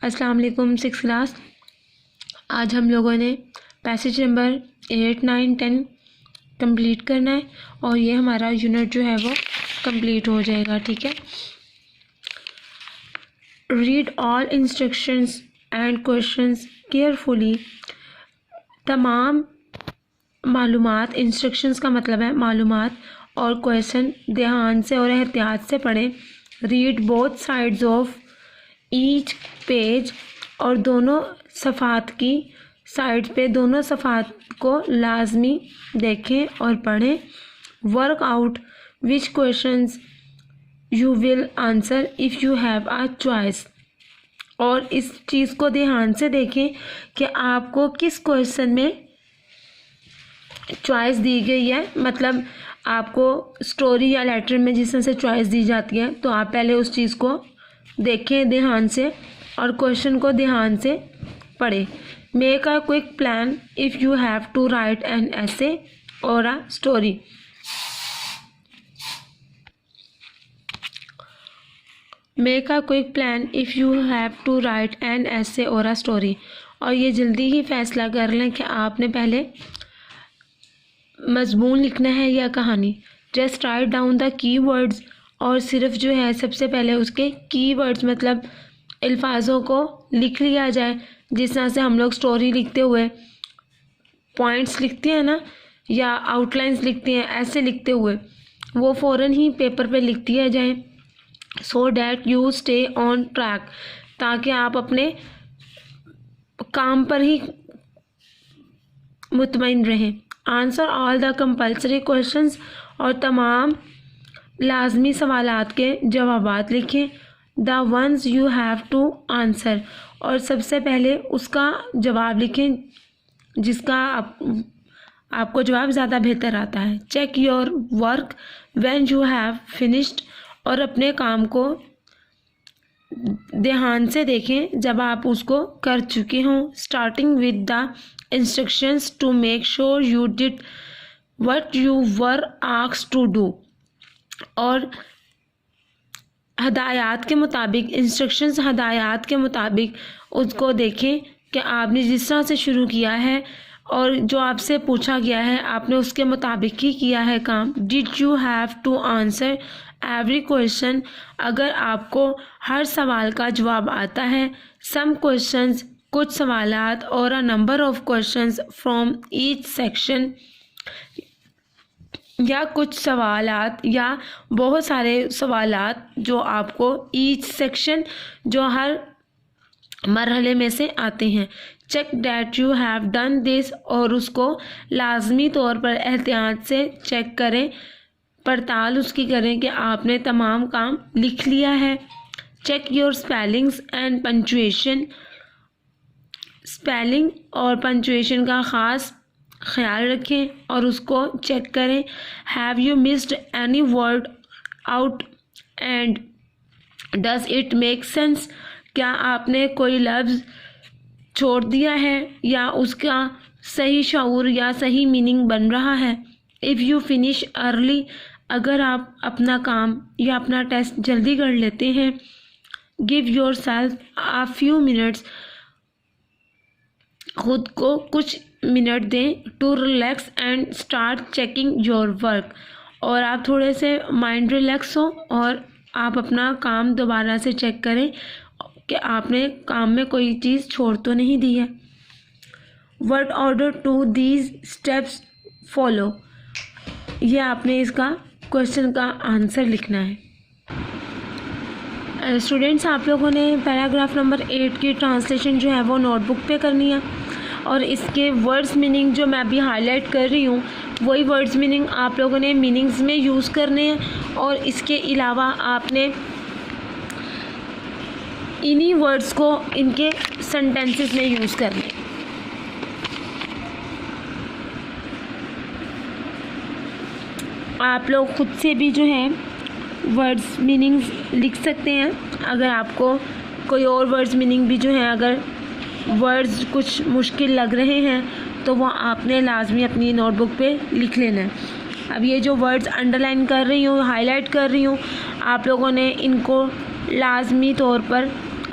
अस्सलाम वालेकुम। 6th class. आज हम लोगों ने पैसेज नंबर 8, 9, 10 कंप्लीट करना है और ये हमारा यूनिट जो है वो कंप्लीट हो जाएगा। ठीक है। Read all instructions and questions carefully. तमाम मालूमात, इंस्ट्रक्शंस का मतलब है मालूमात, और क्वेश्चन ध्यान से और एहतियात से पढ़ें। Read both sides of each page, और दोनों सफ़ात की साइड पे दोनों सफ़ात को लाजमी देखें और पढ़ें। Work out which questions you will answer if you have a choice, और इस चीज़ को ध्यान से देखें कि आपको किस क्वेश्चन में चॉइस दी गई है। मतलब आपको स्टोरी या लेटर में जिस तरह से चॉइस दी जाती है, तो आप पहले उस चीज़ को देखें ध्यान से और क्वेश्चन को ध्यान से पढ़ें। Make a quick plan if you have to write an essay और a story. Make a quick plan if you have to write an essay और अ स्टोरी, और ये जल्दी ही फैसला कर लें कि आपने पहले मजमून लिखना है या कहानी। Just write down the key words, और सिर्फ जो है सबसे पहले उसके की वर्ड्स मतलब अल्फाजों को लिख लिया जाए। जिस तरह से हम लोग स्टोरी लिखते हुए पॉइंट्स लिखते हैं ना, या आउटलाइंस लिखते हैं, ऐसे लिखते हुए वो फ़ौरन ही पेपर पे लिख दिया जाए। So that you stay on track, ताकि आप अपने काम पर ही मुतमईन रहें। Answer all the compulsory questions, और तमाम लाजमी सवालात के जवाबात लिखें। The ones you have to answer, और सबसे पहले उसका जवाब लिखें जिसका आपको जवाब ज़्यादा बेहतर आता है। Check your work when you have finished, और अपने काम को ध्यान से देखें जब आप उसको कर चुके हों। Starting with the instructions to make sure you did what you were asked to do, और हदायत के मुताबिक, इंस्ट्रक्शंस हदायत के मुताबिक उसको देखें कि आपने जिस तरह से शुरू किया है और जो आपसे पूछा गया है आपने उसके मुताबिक ही किया है काम। Did you have to answer every question, अगर आपको हर सवाल का जवाब आता है। सम क्वेश्चंस, कुछ सवालात, और a number of questions from each section, या कुछ सवालात या बहुत सारे सवालात जो आपको ईच सेक्शन, जो हर मरहले में से आते हैं। Check that you have done this, और उसको लाजमी तौर पर एहतियात से चेक करें, पड़ताल उसकी करें कि आपने तमाम काम लिख लिया है। Check your spellings and punctuation, spelling और पंचुएशन का ख़ास ख्याल रखें और उसको चेक करें। Have you missed any word out and does it make sense, क्या आपने कोई लफ्ज़ छोड़ दिया है या उसका सही शऊर या सही मीनिंग बन रहा है। इफ़ यू फिनिश अर्ली, अगर आप अपना काम या अपना टेस्ट जल्दी कर लेते हैं। Give yourself a few minutes, खुद को कुछ मिनट दें। To relax and start checking your work, और आप थोड़े से माइंड रिलैक्स हो और आप अपना काम दोबारा से चेक करें कि आपने काम में कोई चीज़ छोड़ तो नहीं दी है। Word order to these steps follow, ये आपने इसका क्वेश्चन का आंसर लिखना है। स्टूडेंट्स, आप लोगों ने पैराग्राफ नंबर 8 की ट्रांसलेशन जो है वो नोटबुक पे करनी है, और इसके वर्ड्स मीनिंग जो मैं अभी हाईलाइट कर रही हूँ वही वर्ड्स मीनिंग आप लोगों ने मीनिंग्स में यूज़ करने हैं, और इसके अलावा आपने इन्हीं वर्ड्स को इनके सेंटेंसेस में यूज़ करने हैं। आप लोग खुद से भी जो है वर्ड्स मीनिंग्स लिख सकते हैं। अगर आपको कोई और वर्ड्स मीनिंग भी जो है, अगर वर्ड्स कुछ मुश्किल लग रहे हैं तो वो आपने लाजमी अपनी नोटबुक पे लिख लेना है। अब ये जो वर्ड्स अंडरलाइन कर रही हूँ, हाईलाइट कर रही हूँ, आप लोगों ने इनको लाजमी तौर पर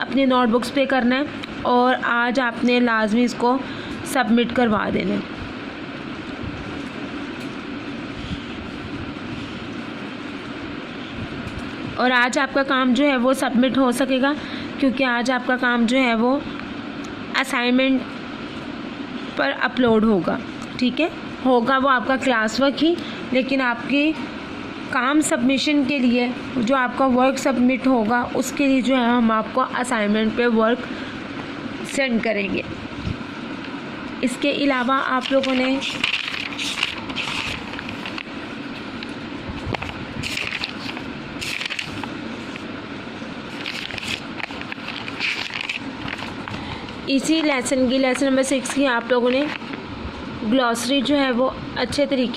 अपनी नोटबुक्स पे करना है और आज आपने लाजमी इसको सबमिट करवा देना है। और आज आपका काम जो है वो सबमिट हो सकेगा क्योंकि आज आपका काम जो है वो असाइनमेंट पर अपलोड होगा। ठीक है, होगा वो आपका क्लास वर्क ही, लेकिन आपकी काम सबमिशन के लिए जो आपका वर्क सबमिट होगा उसके लिए जो है हम आपको असाइनमेंट पे वर्क सेंड करेंगे। इसके अलावा आप लोगों ने इसी लेसन नंबर 6 की आप लोगों ने ग्लॉसरी जो है वो अच्छे तरीके